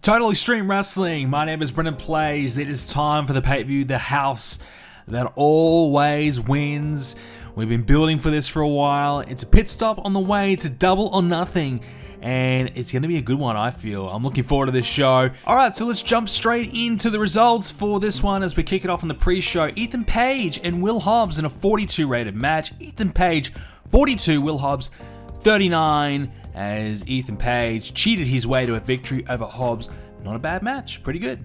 Totally Stream Wrestling. My name is Brendan Plays. It is time for the pay-per-view, the house that always wins. We've been building for this for a while. It's a pit stop on the way to Double or Nothing, and it's going to be a good one, I feel. I'm looking forward to this show. Alright, so let's jump straight into the results for this one as we kick it off on the pre-show. Ethan Page and Will Hobbs in a 42 rated match. Ethan Page, 42, Will Hobbs, 39, as Ethan Page cheated his way to a victory over Hobbs. Not a bad match, pretty good.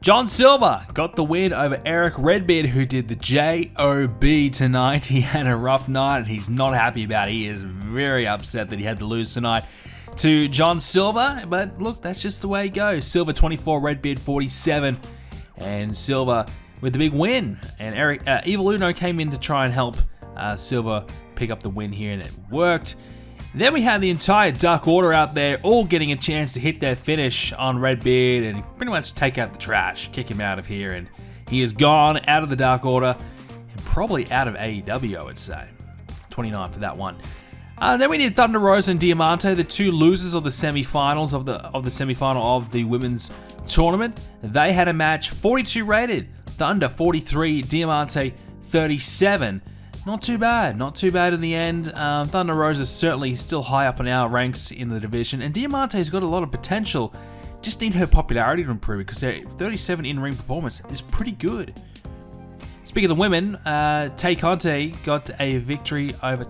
John Silva got the win over Eric Redbeard, who did the JOB tonight. He had a rough night and he's not happy about it. He is very upset that he had to lose tonight to John Silva, but look, that's just the way it goes. Silva 24, Redbeard 47, and Silva with the big win. And Evil Uno came in to try and help Silva pick up the win here, and it worked. Then we had the entire Dark Order out there, all getting a chance to hit their finish on Redbeard and pretty much take out the trash, kick him out of here, and he is gone out of the Dark Order and probably out of AEW, I would say. 29 for that one. Then we did Thunder Rosa and Diamante, the two losers of the semi-finals of the semi-final of the women's tournament. They had a match, 42 rated, Thunder 43, Diamante 37. Not too bad in the end. Thunder Rosa is certainly still high up in our ranks in the division, and Diamante's got a lot of potential. Just need her popularity to improve because their 37 in-ring performance is pretty good. Speaking of the women, Tay Conti got a victory over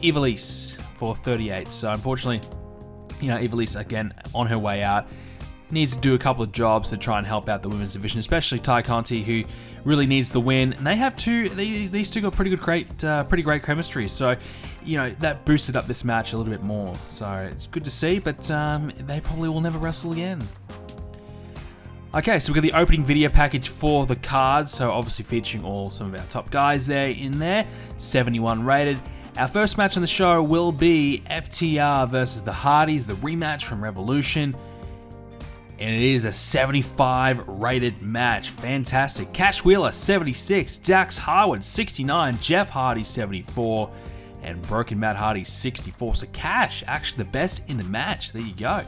Ivelisse for 38. So unfortunately, Ivelisse again on her way out. Needs to do a couple of jobs to try and help out the women's division, especially Tay Conti, who really needs the win. And they have these two got pretty great chemistry. So, that boosted up this match a little bit more. So it's good to see, but they probably will never wrestle again. Okay, so we've got the opening video package for the card. So obviously featuring some of our top guys in there, 71 rated. Our first match on the show will be FTR versus the Hardys, the rematch from Revolution. And it is a 75 rated match. Fantastic. Cash Wheeler 76, Dax Harwood 69, Jeff Hardy 74, and Broken Matt Hardy 64. So Cash actually the best in the match. There you go.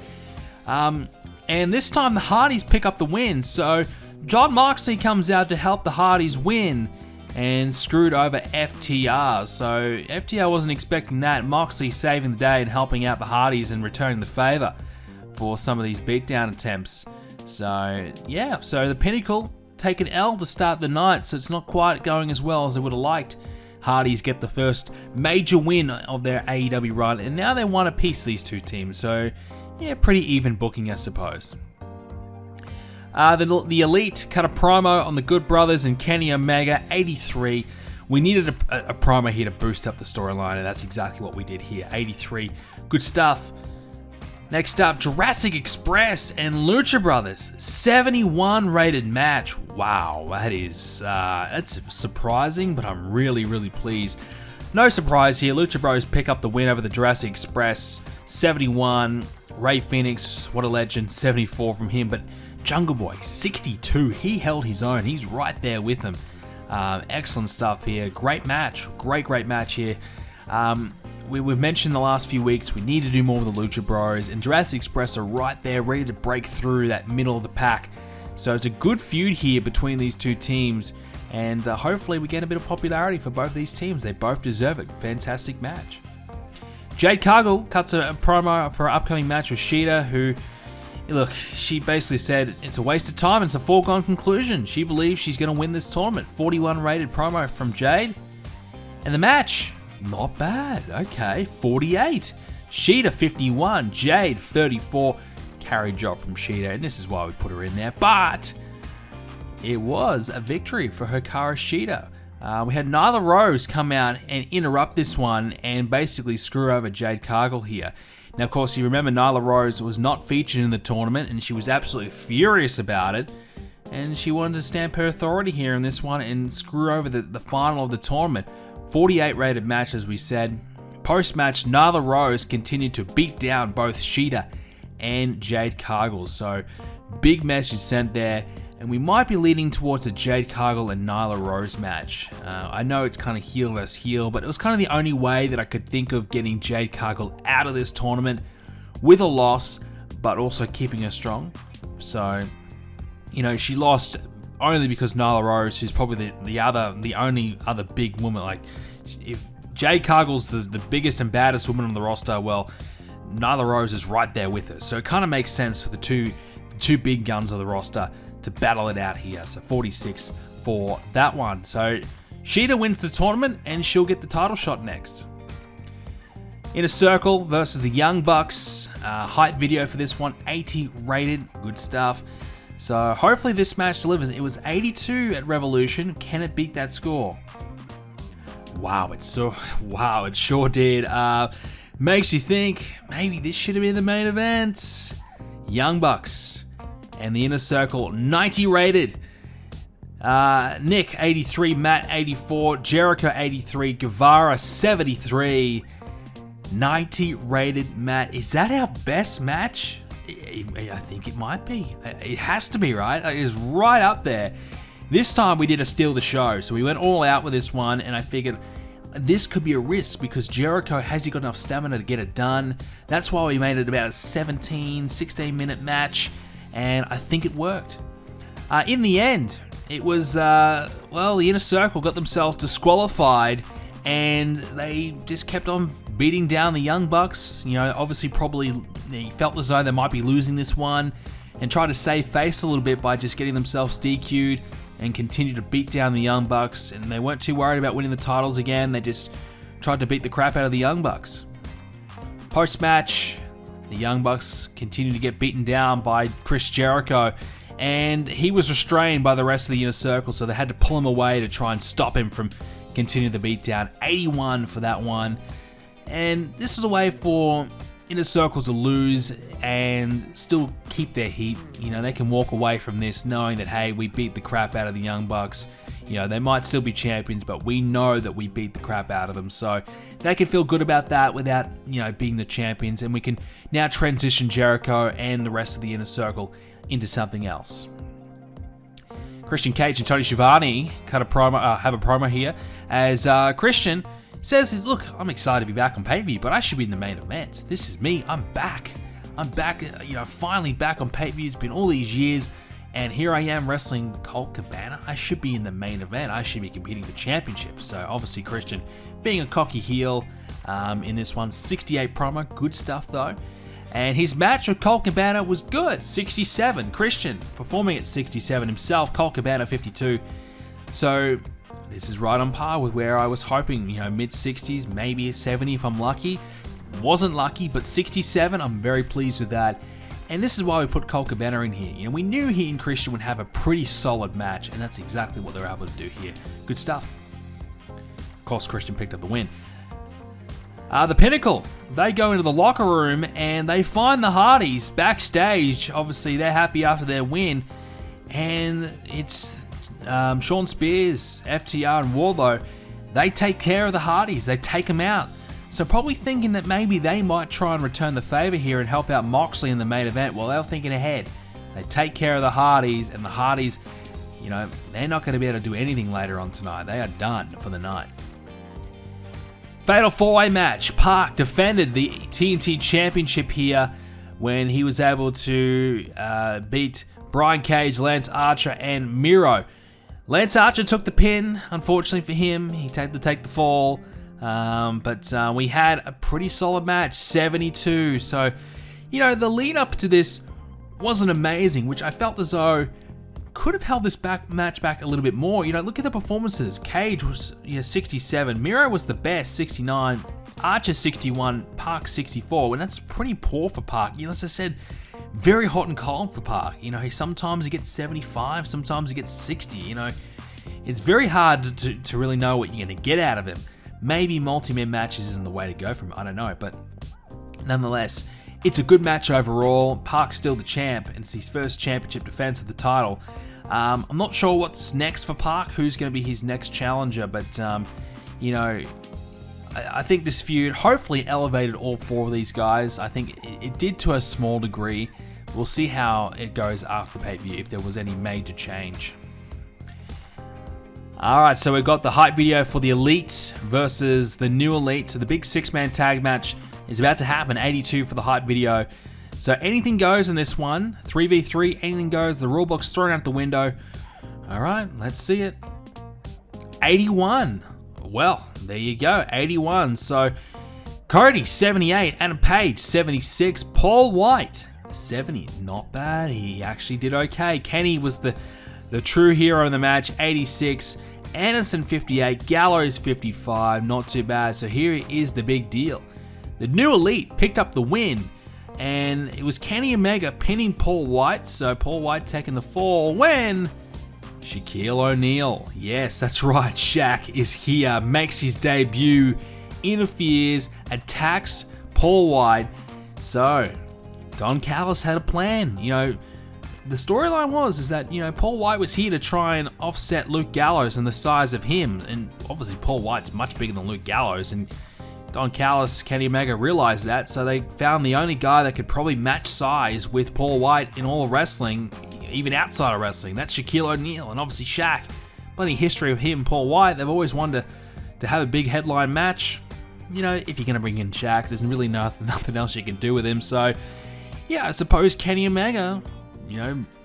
And this time the Hardys pick up the win. So Jon Moxley comes out to help the Hardys win and screwed over FTR. So FTR wasn't expecting that. Moxley saving the day and helping out the Hardys and returning the favor for some of these beatdown attempts. So the Pinnacle take an L to start the night, so it's not quite going as well as they would have liked. Hardys get the first major win of their AEW run, and now they want a piece, these two teams. So pretty even booking, I suppose. The Elite cut a promo on the Good Brothers and Kenny Omega, 83. We needed a promo here to boost up the storyline, and that's exactly what we did here. 83, good stuff. Next up, Jurassic Express and Lucha Brothers, 71 rated match. Wow, that's surprising, but I'm really, really pleased. No surprise here, Lucha Bros pick up the win over the Jurassic Express, 71. Ray Phoenix, what a legend, 74 from him, but Jungle Boy, 62. He held his own. He's right there with him. Excellent stuff here. Great match. Great match here. We've mentioned the last few weeks we need to do more with the Lucha Bros, and Jurassic Express are right there ready to break through that middle of the pack. So it's a good feud here between these two teams, and hopefully we get a bit of popularity for both these teams. They both deserve it. Fantastic match. Jade Cargill cuts a promo for her upcoming match with Shida, who, she basically said it's a waste of time, it's a foregone conclusion. She believes she's going to win this tournament. 41 rated promo from Jade. And the match, not bad. Okay, 48. Shida 51, Jade 34. Carry job from Shida, and this is why we put her in there. But it was a victory for Hikaru Shida. We had Nyla Rose come out and interrupt this one and basically screw over Jade Cargill here. Now, of course, you remember Nyla Rose was not featured in the tournament, and she was absolutely furious about it. And she wanted to stamp her authority here in this one and screw over the final of the tournament. 48 rated match, as we said. Post-match, Nyla Rose continued to beat down both Shida and Jade Cargill. So, big message sent there. and we might be leading towards a Jade Cargill and Nyla Rose match. I know it's kind of heel versus heel, but it was kind of the only way that I could think of getting Jade Cargill out of this tournament with a loss, but also keeping her strong. So, she lost only because Nyla Rose, who's probably the only other big woman. Like, if Jade Cargill's the biggest and baddest woman on the roster, well, Nyla Rose is right there with her. So it kind of makes sense for the two big guns of the roster to battle it out here. So 46 for that one. So Shida wins the tournament and she'll get the title shot next. Inner Circle versus the Young Bucks. Hype video for this one, 80 rated, good stuff. So hopefully this match delivers. It was 82 at Revolution. Can it beat that score? Wow, it sure did. Makes you think maybe this should have been the main event. Young Bucks and the Inner Circle, 90 rated. Nick, 83. Matt, 84. Jericho, 83. Guevara, 73. 90 rated. Matt, is that our best match? I think it might be. It has to be, right? It is right up there. This time we did a steal the show, so we went all out with this one, and I figured this could be a risk because Jericho hasn't got enough stamina to get it done. That's why we made it about a 16 minute match, and I think it worked. In the end, it was, the Inner Circle got themselves disqualified, and they just kept on beating down the Young Bucks. Obviously probably they felt as though they might be losing this one, and tried to save face a little bit by just getting themselves DQ'd and continue to beat down the Young Bucks, and they weren't too worried about winning the titles again. They just tried to beat the crap out of the Young Bucks. Post-match, the Young Bucks continued to get beaten down by Chris Jericho, and he was restrained by the rest of the Inner Circle, so they had to pull him away to try and stop him from continuing the beatdown. 81 for that one, and this is a way for Inner Circle to lose and still keep their heat. They can walk away from this knowing that, hey, we beat the crap out of the Young Bucks. They might still be champions, but we know that we beat the crap out of them. So they can feel good about that without, being the champions. And we can now transition Jericho and the rest of the Inner Circle into something else. Christian Cage and Tony Schiavone have a promo here as Christian says, look, I'm excited to be back on pay-per-view, but I should be in the main event. This is me. I'm back, finally back on pay-per-view. It's been all these years, and here I am wrestling Colt Cabana. I should be in the main event. I should be competing for championships. So obviously Christian being a cocky heel in this one. 68 promo, good stuff though. And his match with Colt Cabana was good, 67. Christian performing at 67 himself, Colt Cabana 52. So this is right on par with where I was hoping, mid-60s, maybe 70 if I'm lucky. Wasn't lucky, but 67, I'm very pleased with that. And this is why we put Colt Cabana in here. We knew he and Christian would have a pretty solid match, and that's exactly what they're able to do here. Good stuff. Of course, Christian picked up the win. The Pinnacle, they go into the locker room and they find the Hardys backstage. Obviously, they're happy after their win, and it's Shawn Spears, FTR, and Wardlow. They take care of the Hardys. They take them out. So probably thinking that maybe they might try and return the favor here and help out Moxley in the main event. Well, they were thinking ahead. They take care of the Hardys, and the Hardys, they're not going to be able to do anything later on tonight. They are done for the night. Fatal 4-way match. Park defended the TNT Championship here when he was able to beat Brian Cage, Lance Archer, and Miro. Lance Archer took the pin, unfortunately for him. He had to take the fall. But we had a pretty solid match, 72. So, the lead up to this wasn't amazing, which I felt as though could have held this match back a little bit more. Look at the performances. Cage was 67. Miro was the best, 69. Archer 61. Park 64. And that's pretty poor for Park. As I said, very hot and cold for Park. Sometimes he gets 75. Sometimes he gets 60. It's very hard to really know what you're going to get out of him. Maybe multi-man matches isn't the way to go for him. I don't know. But nonetheless, it's a good match overall. Park's still the champ, and it's his first championship defense of the title. I'm not sure what's next for Park, who's going to be his next challenger, but, I think this feud hopefully elevated all four of these guys. I think it did to a small degree, We'll see how it goes after the pay-per-view, if there was any major change. Alright, so we've got the hype video for the Elite versus the New Elite. So the big 6-man tag match is about to happen, 82 for the hype video. So anything goes in this one, 3v3, anything goes. The rulebook's thrown out the window. Alright, let's see it. 81. Well, there you go, 81. So Cody, 78. Adam Page, 76. Paul Wight, 70. Not bad. He actually did okay. Kenny was the true hero in the match, 86. Anderson, 58. Gallows, 55. Not too bad. So here is the big deal. The New Elite picked up the win, and it was Kenny Omega pinning Paul Wight. So Paul Wight taking the fall when Shaquille O'Neal, yes, that's right, Shaq is here, makes his debut, interferes, attacks Paul Wight. So Don Callis had a plan. The storyline is that Paul Wight was here to try and offset Luke Gallows and the size of him, and obviously Paul Wight's much bigger than Luke Gallows, and Don Callis, Kenny Omega realized that, so they found the only guy that could probably match size with Paul Wight in all of wrestling, even outside of wrestling. That's Shaquille O'Neal, and obviously Shaq. Plenty of history of him and Paul Wight. They've always wanted to have a big headline match. If you're going to bring in Shaq, there's really nothing else you can do with him. So, yeah, I suppose Kenny Omega,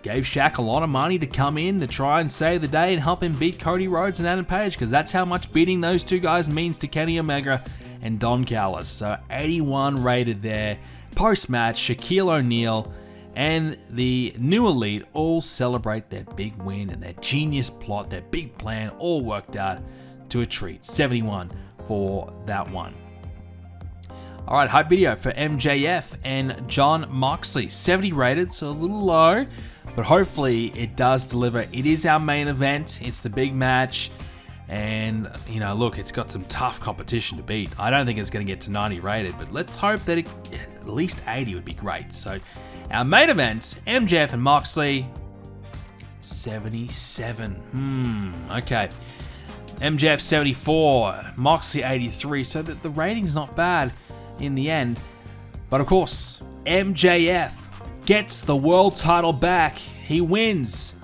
gave Shaq a lot of money to come in to try and save the day and help him beat Cody Rhodes and Adam Page, because that's how much beating those two guys means to Kenny Omega and Don Callis. So 81 rated there. Post-match, Shaquille O'Neal and the New Elite all celebrate their big win and their genius plot, their big plan, all worked out to a treat. 71 for that one. Alright, hype video for MJF and Jon Moxley. 70 rated, so a little low, but hopefully it does deliver. It is our main event. It's the big match. And, look, it's got some tough competition to beat. I don't think it's going to get to 90 rated, but let's hope that at least 80 would be great. So, our main event, MJF and Moxley, 77. Okay. MJF 74, Moxley 83, so that the rating's not bad in the end. But of course, MJF gets the world title back. He wins.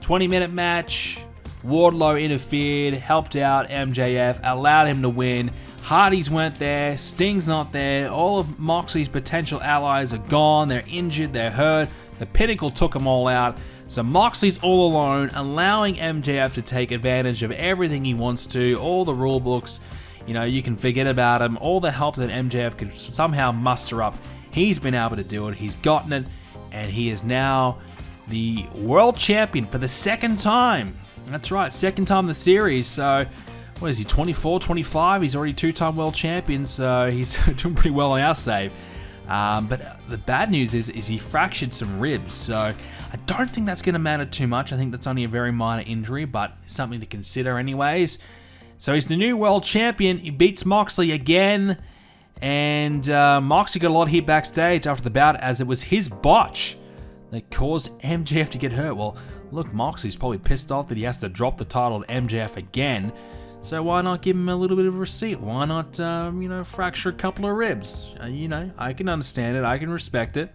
20-minute match. Wardlow interfered, helped out MJF, allowed him to win. Hardys weren't there, Sting's not there, all of Moxley's potential allies are gone, they're injured, they're hurt, the Pinnacle took them all out. So Moxley's all alone, allowing MJF to take advantage of everything he wants to, all the rule books, you can forget about him, all the help that MJF could somehow muster up. He's been able to do it, he's gotten it, and he is now the world champion for the second time. That's right, second time in the series. So, what is he, 24, 25? He's already two-time world champion, so he's doing pretty well on our save. But the bad news is he fractured some ribs, so I don't think that's going to matter too much. I think that's only a very minor injury, but something to consider anyways. So he's the new world champion. He beats Moxley again, and Moxley got a lot of heat backstage after the bout, as it was his botch that caused MJF to get hurt. Well, look, Moxley's probably pissed off that he has to drop the title to MJF again. So why not give him a little bit of a receipt? Why not, fracture a couple of ribs? I can understand it. I can respect it.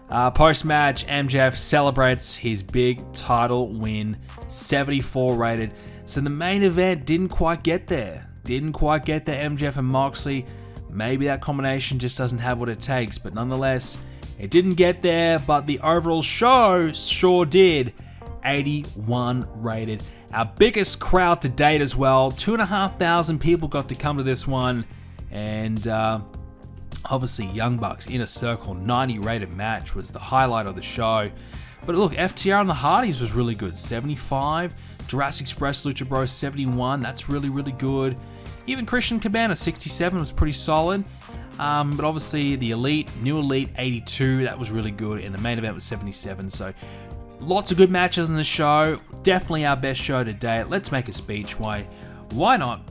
Post-match, MJF celebrates his big title win, 74 rated. So the main event didn't quite get there. MJF and Moxley. Maybe that combination just doesn't have what it takes, but nonetheless, it didn't get there, but the overall show sure did. 81 rated. Our biggest crowd to date as well. 2,500 people got to come to this one. And obviously Young Bucks Inner Circle 90 rated match was the highlight of the show. But look, FTR and the Hardys was really good. 75. Jurassic Express Lucha Bros 71. That's really, really good. Even Christian Cabana 67 was pretty solid. But obviously the Elite, New Elite 82, that was really good, and the main event was 77, so lots of good matches in the show. Definitely our best show to date. Let's make a speech. Why not?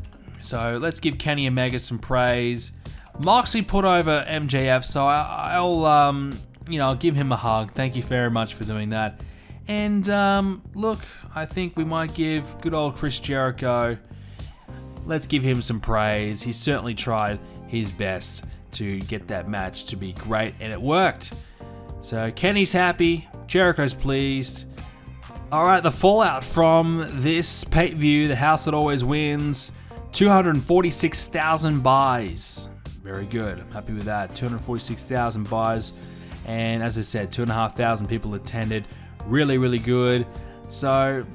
So let's give Kenny Omega some praise. Moxley put over MJF, so I'll give him a hug. Thank you very much for doing that. And look, I think we might give good old Chris Jericho, let's give him some praise. He certainly tried his best to get that match to be great, and it worked. So Kenny's happy, Jericho's pleased. Alright, the fallout from this pay-per-view, the house that always wins, 246,000 buys. Very good, I'm happy with that. 246,000 buys. And as I said, 2,500 people attended. Really, really good. So,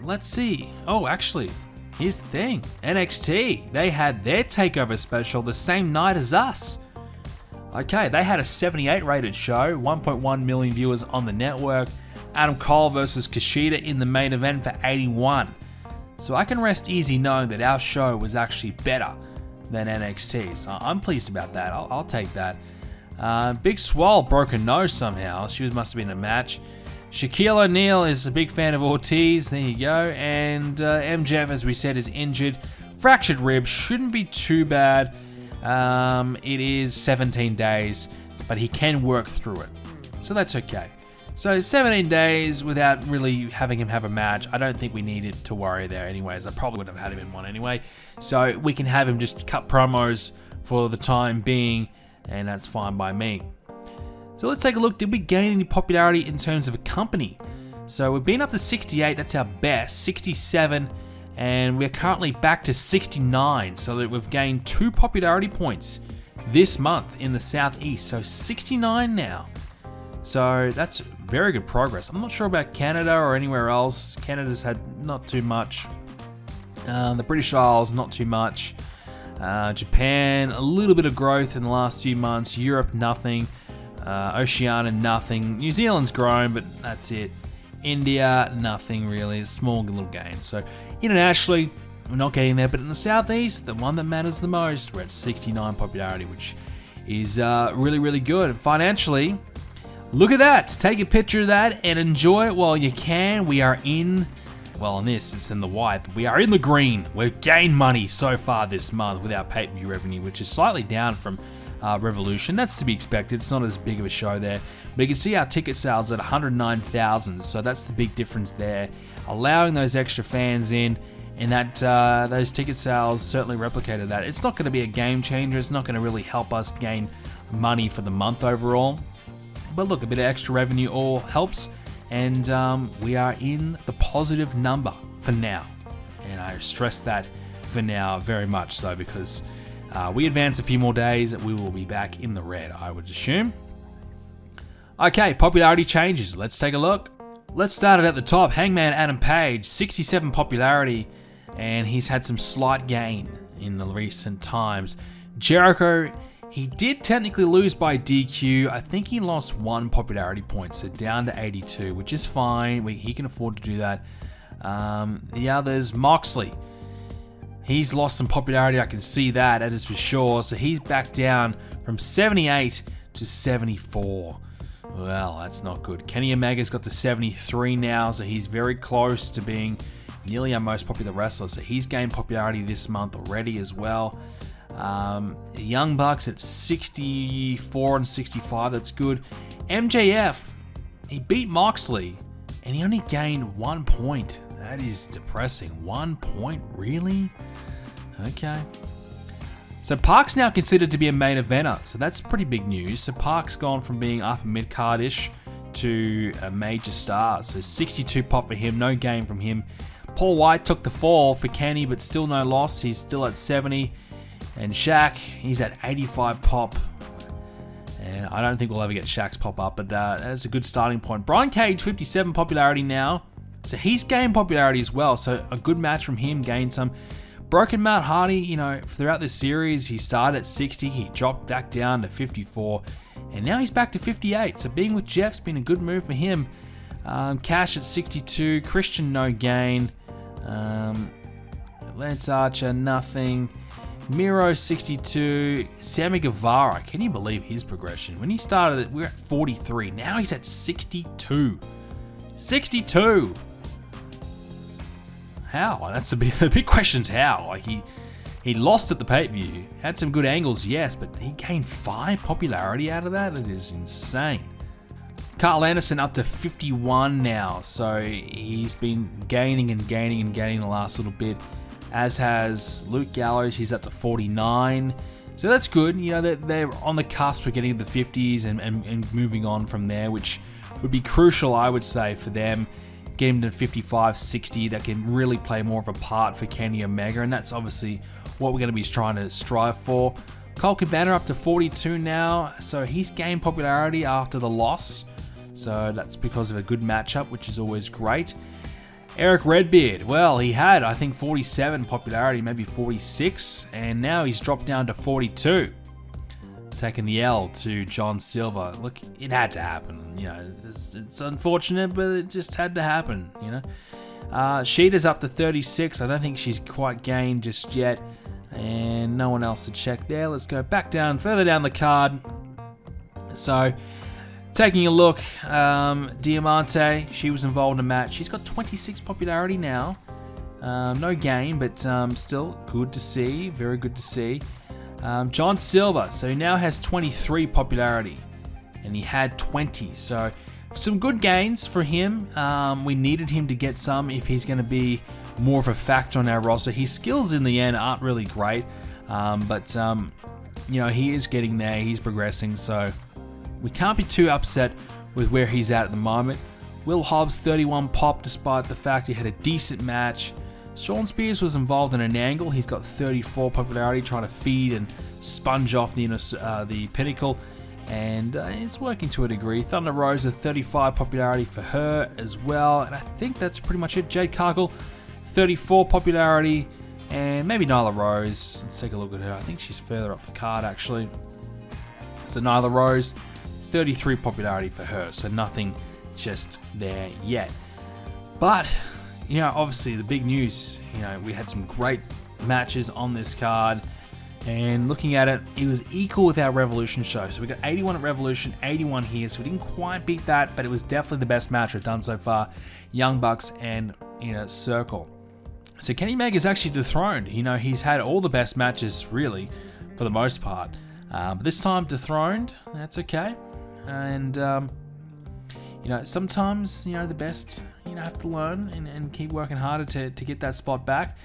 let's see. Oh, actually, here's the thing. NXT, they had their takeover special the same night as us. Okay, they had a 78 rated show, 1.1 million viewers on the network. Adam Cole versus Kushida in the main event for 81. So I can rest easy knowing that our show was actually better than NXT. So I'm pleased about that. I'll take that. Big Swole broke a nose somehow. She must have been in a match. Shaquille O'Neal is a big fan of Ortiz. There you go. And MJF, as we said, is injured. Fractured ribs. Shouldn't be too bad. It is 17 days, but he can work through it. So that's okay. So 17 days without really having him have a match, I don't think we needed to worry there anyways. I probably would have had him in one anyway. So we can have him just cut promos for the time being, and that's fine by me. So let's take a look. Did we gain any popularity in terms of a company? So we've been up to 68, that's our best, 67, and we're currently back to 69, so that we've gained 2 popularity points this month in the Southeast. So 69 now. So that's very good progress. I'm not sure about Canada or anywhere else. Canada's had not too much. The British Isles, not too much. Japan, a little bit of growth in the last few months. Europe, nothing. Oceania, nothing. New Zealand's grown, but that's it. India, nothing really. A small little gain. So internationally, we're not getting there. But in the Southeast, the one that matters the most, we're at 69 popularity, which is really, really good. And financially, look at that. Take a picture of that and enjoy it while you can. We are in, well, on this, it's in the white, but we are in the green. We've gained money so far this month with our pay-per-view revenue, which is slightly down from Revolution. That's to be expected. It's not as big of a show there. But you can see our ticket sales at 109,000, so that's the big difference there. Allowing those extra fans in, and that those ticket sales certainly replicated that. It's not going to be a game changer. It's not going to really help us gain money for the month overall. But look, a bit of extra revenue all helps, and we are in the positive number for now. And I stress that for now very much so, because we advance a few more days, we will be back in the red, I would assume. Okay, popularity changes. Let's take a look. Let's start it at the top. Hangman Adam Page, 67 popularity, and he's had some slight gain in the recent times. Jericho, he did technically lose by DQ. I think he lost 1 popularity point, so down to 82, which is fine. He can afford to do that. The others, Moxley, he's lost some popularity. I can see that is for sure. So he's back down from 78 to 74. Well, that's not good. Kenny Omega's got to 73 now, so he's very close to being nearly our most popular wrestler. So he's gained popularity this month already as well. Young Bucks at 64 and 65, that's good. MJF, he beat Moxley, and he only gained 1 point. That is depressing. 1 point, really? Okay. So Park's now considered to be a main eventer, so that's pretty big news. So Park's gone from being upper mid-card-ish to a major star. So 62 pop for him, no gain from him. Paul Wight took the fall for Kenny, but still no loss. He's still at 70. And Shaq, he's at 85 pop. And I don't think we'll ever get Shaq's pop up, but that's a good starting point. Brian Cage, 57 popularity now. So he's gained popularity as well. So a good match from him, gained some. Broken Matt Hardy, throughout this series, he started at 60, he dropped back down to 54, and now he's back to 58. So being with Jeff's been a good move for him. Cash at 62, Christian no gain. Lance Archer, nothing. Miro, 62. Sammy Guevara, can you believe his progression? When he started, we were at 43. Now he's at 62. 62! How? That's the big question's how. Like he lost at the pay-per-view. Had some good angles, yes, but he gained 5 popularity out of that? That is insane. Carl Anderson up to 51 now, so he's been gaining and gaining and gaining the last little bit. As has Luke Gallows, he's up to 49. So that's good. You know, they're on the cusp of getting the 50s and moving on from there, which would be crucial, I would say, for them. Getting to 55, 60, that can really play more of a part for Kenny Omega, and that's obviously what we're going to be trying to strive for. Colt Cabana up to 42 now, so he's gained popularity after the loss. So that's because of a good matchup, which is always great. Eric Redbeard, well, he had, I think, 47 popularity, maybe 46, and now he's dropped down to 42. Taking the L to John Silva. Look, it had to happen, you know. It's unfortunate, but it just had to happen, you know. Sheeta's up to 36. I don't think she's quite gained just yet, and no one else to check there. Let's go back down, further down the card. So, taking a look, Diamante, she was involved in a match. She's got 26 popularity now. No gain, but still good to see. Very good to see. John Silva, so he now has 23 popularity, and he had 20. So some good gains for him. We needed him to get some if he's going to be more of a factor on our roster. His skills in the end aren't really great, but you know, he is getting there. He's progressing, so we can't be too upset with where he's at the moment. Will Hobbs, 31 pop, despite the fact he had a decent match. Sean Spears was involved in an angle. He's got 34 popularity, trying to feed and sponge off the Pinnacle, and it's working to a degree. Thunder Rosa, 35 popularity for her as well, and I think that's pretty much it. Jade Cargill, 34 popularity, and maybe Nyla Rose. Let's take a look at her. I think she's further up the card, actually. So Nyla Rose, 33 popularity for her, so nothing just there yet. But you know, obviously the big news, you know, we had some great matches on this card, and looking at it, it was equal with our Revolution show. So we got 81 at Revolution, 81 here, so we didn't quite beat that, but it was definitely the best match we've done so far. Young Bucks and Inner Circle. So Kenny Omega is actually dethroned. You know, he's had all the best matches, really, for the most part. But this time dethroned, that's okay. And, you know, sometimes, you know, the best, you know, have to learn and keep working harder to get that spot back.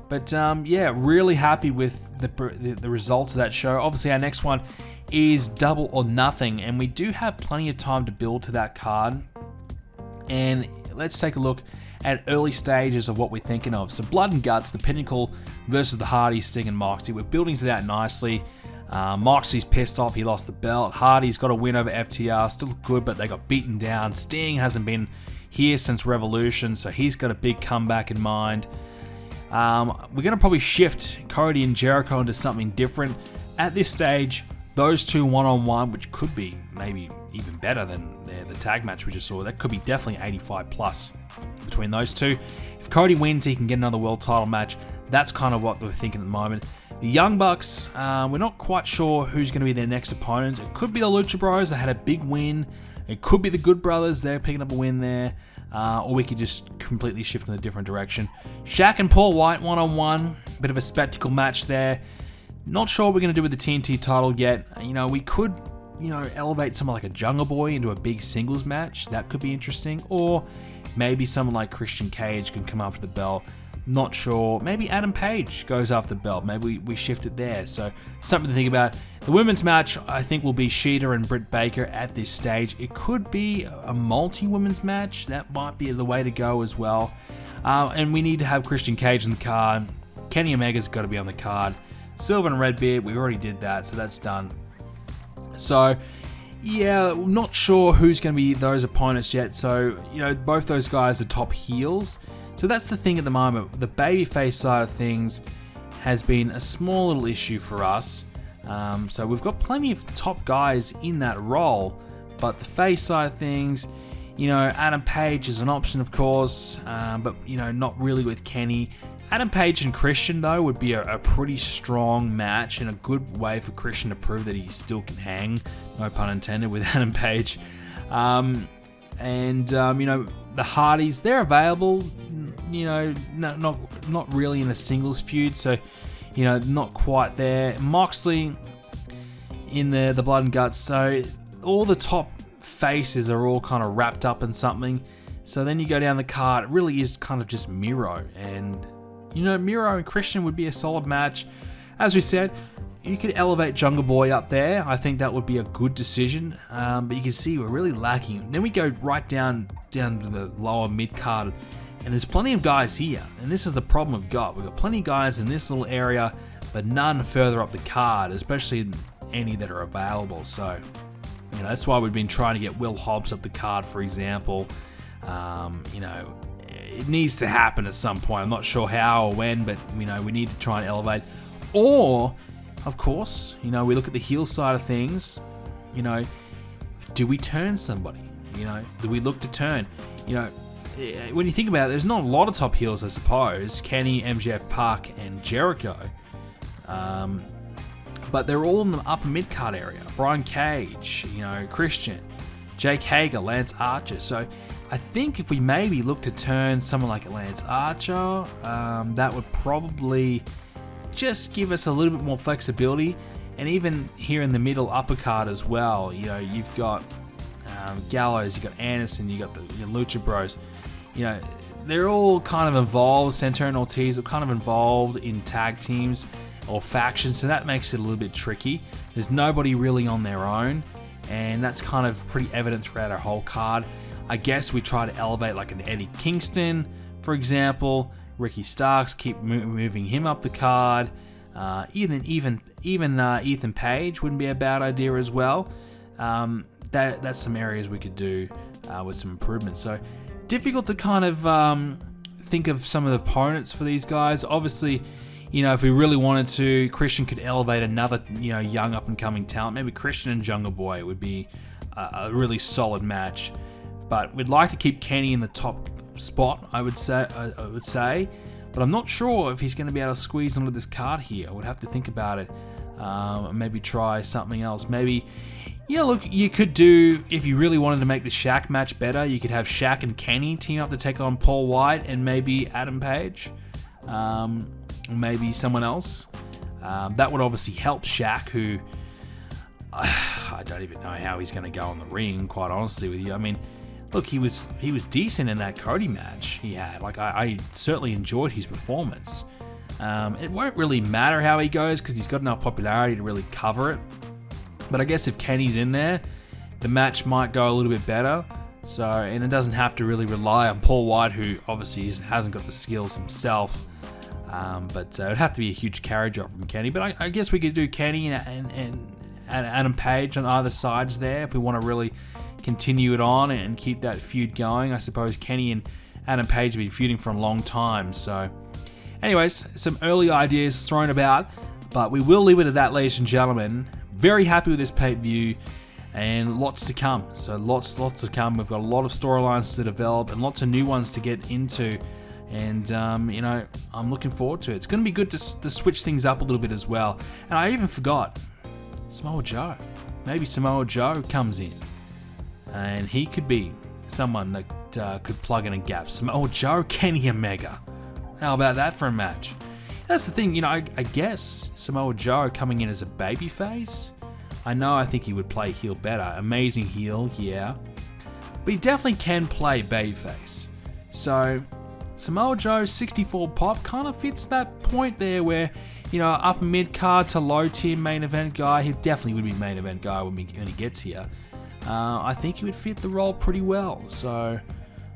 But yeah, really happy with the results of that show. Obviously, our next one is Double or Nothing, and we do have plenty of time to build to that card. And let's take a look at early stages of what we're thinking of. So Blood and Guts, the Pinnacle versus the Hardys, Sting and Moxley. We're building to that nicely. Moxley's pissed off, he lost the belt. Hardy's got a win over FTR, still good, but they got beaten down. Sting hasn't been here since Revolution, so he's got a big comeback in mind. We're going to probably shift Cody and Jericho into something different. At this stage, those two one-on-one, which could be maybe even better than the tag match we just saw, that could be definitely 85 plus between those two. If Cody wins, he can get another world title match. That's kind of what we're thinking at the moment. The Young Bucks, we're not quite sure who's going to be their next opponents. It could be the Lucha Bros, they had a big win. It could be the Good Brothers, they're picking up a win there. Or we could just completely shift in a different direction. Shaq and Paul Wight one-on-one, bit of a spectacle match there. Not sure what we're going to do with the TNT title yet. You know, we could, you know, elevate someone like a Jungle Boy into a big singles match. That could be interesting. Or maybe someone like Christian Cage can come after the belt. Not sure. Maybe Adam Page goes after the belt. Maybe we shift it there. So something to think about. The women's match, I think, will be Sheeta and Britt Baker at this stage. It could be a multi-women's match. That might be the way to go as well. And we need to have Christian Cage in the card. Kenny Omega's got to be on the card. Silva and Redbeard, we already did that, so that's done. So, yeah, not sure who's going to be those opponents yet. So, you know, both those guys are top heels. So that's the thing at the moment. The babyface side of things has been a small little issue for us. So we've got plenty of top guys in that role, but the face side of things, you know, Adam Page is an option, of course, but, you know, not really with Kenny. Adam Page and Christian, though, would be a pretty strong match and a good way for Christian to prove that he still can hang, no pun intended, with Adam Page. You know, the Hardys, they're available, you know, not really in a singles feud, so, you know, not quite there. Moxley in the Blood and Guts, so all the top faces are all kind of wrapped up in something. So then you go down the card, it really is kind of just Miro, and, you know, Miro and Christian would be a solid match. As we said, you could elevate Jungle Boy up there. I think that would be a good decision. But you can see we're really lacking. Then we go right down to the lower mid card, and there's plenty of guys here. And this is the problem we've got. We've got plenty of guys in this little area, but none further up the card, especially any that are available. So, that's why we've been trying to get Will Hobbs up the card, for example. It needs to happen at some point. I'm not sure how or when, but we need to try and elevate. Or, of course, we look at the heel side of things. Do we turn somebody? Do we look to turn? When you think about it, there's not a lot of top heels, I suppose. Kenny, MJF, Park, and Jericho. But they're all in the upper mid-card area. Brian Cage, Christian, Jake Hager, Lance Archer. So I think if we maybe look to turn someone like Lance Archer, that would probably just give us a little bit more flexibility. And even here in the middle upper card as well, you've got Gallows, you've got Anderson, you've got the Lucha Bros. They're all kind of involved. Santana and Ortiz are kind of involved in tag teams or factions, so that makes it a little bit tricky. There's nobody really on their own, and that's kind of pretty evident throughout our whole card. I guess we try to elevate like an Eddie Kingston, for example. Ricky Starks, keep moving him up the card. Even Ethan Page wouldn't be a bad idea as well. That's some areas we could do with some improvements. So difficult to kind of think of some of the opponents for these guys. Obviously, if we really wanted to, Christian could elevate another young up and coming talent. Maybe Christian and Jungle Boy would be a really solid match. But we'd like to keep Kenny in the top spot, I would say. But I'm not sure if he's going to be able to squeeze onto this card here. I would have to think about it. Maybe try something else. Maybe, look, you could do, if you really wanted to make the Shaq match better, you could have Shaq and Kenny team up to take on Paul Wight and maybe Adam Page. Maybe someone else. That would obviously help Shaq, who I don't even know how he's going to go on the ring, quite honestly with you. I mean, look, he was decent in that Cody match he had. Like, I certainly enjoyed his performance. It won't really matter how he goes because he's got enough popularity to really cover it. But I guess if Kenny's in there, the match might go a little bit better. So, and it doesn't have to really rely on Paul Wight, who obviously hasn't got the skills himself. But it would have to be a huge carry job from Kenny. But I guess we could do Kenny and Adam Page on either sides there if we want to really continue it on and keep that feud going. I suppose Kenny and Adam Page have been feuding for a long time. So, anyways, some early ideas thrown about, but we will leave it at that, ladies and gentlemen. Very happy with this pay-per-view, and lots to come. So lots to come. We've got a lot of storylines to develop and lots of new ones to get into. And, I'm looking forward to it. It's going to be good to switch things up a little bit as well. And I even forgot Samoa Joe. Maybe Samoa Joe comes in. And he could be someone that could plug in a gap. Samoa Joe, Kenny Omega. How about that for a match? That's the thing, I guess Samoa Joe coming in as a babyface. I think he would play heel better. Amazing heel, yeah. But he definitely can play babyface. So Samoa Joe, 64 pop, kind of fits that point there where, upper mid-card to low-tier main event guy. He definitely would be main event guy when he gets here. I think he would fit the role pretty well. So,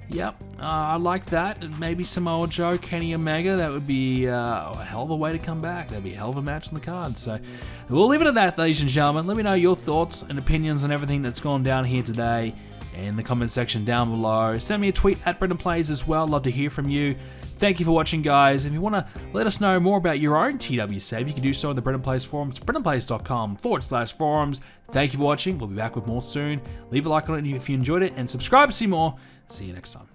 yep, I like that. And maybe Samoa Joe, Kenny Omega, that would be a hell of a way to come back. That'd be a hell of a match on the card. So, we'll leave it at that, ladies and gentlemen. Let me know your thoughts and opinions on everything that's gone down here today in the comment section down below. Send me a tweet at Brendan Plays as well. Love to hear from you. Thank you for watching, guys. If you want to let us know more about your own TW save, you can do so in the Brendan Plays forums, brendanplays.com/forums. Thank you for watching. We'll be back with more soon. Leave a like on it if you enjoyed it, and subscribe to see more. See you next time.